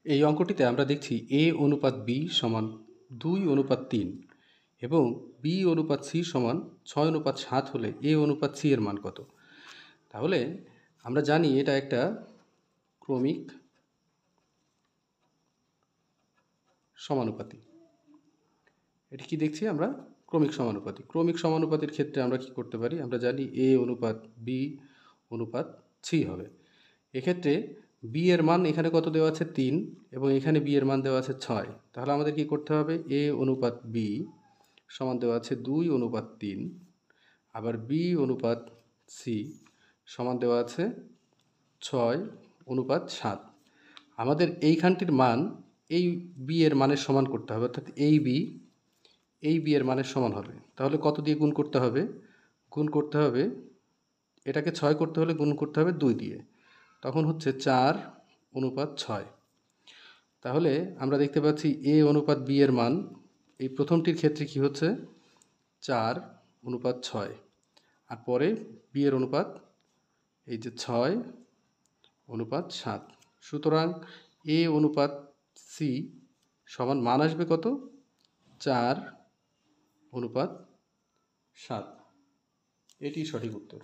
এই অঙ্কটিতে আমরা দেখছি a অনুপাত b সমান 2:3 এবং b অনুপাত c সমান 6:7 হলে a অনুপাত c এর মান কত। তাহলে আমরা জানি এটা একটা ক্রমিক সমানুপাতি। এটি কি দেখছি আমরা? ক্রমিক সমানুপাতি। ক্রমিক সমানুপাতির ক্ষেত্রে আমরা কি করতে পারি? আমরা জানি a অনুপাত b অনুপাত c হবে। এক্ষেত্রে b এর মান এখানে কত দেওয়া আছে? 3 এবং এখানে b এর মান দেওয়া আছে 6। তাহলে আমাদের কি করতে হবে? a অনুপাত b সমান দেওয়া আছে 2:3, আবার b অনুপাত c সমান দেওয়া আছে 6:7। আমাদের এইখানটির মান এই b এর মানের সমান করতে হবে, অর্থাৎ এই b এর মানের সমান হবে। তাহলে কত দিয়ে গুণ করতে হবে? গুণ করতে হবে, এটাকে 6 করতে হলে গুণ করতে হবে 2 দিয়ে, তখন হচ্ছে 4:6। তাহলে আমরা দেখতে পাচ্ছি a অনুপাত b এর মান এই প্রথমটির ক্ষেত্রে কি হচ্ছে? 4:6, আর পরে b এর অনুপাত এই যে 6:7। সুতরাং a অনুপাত c সমান মান আসবে কত? 4:7। এটি সঠিক উত্তর।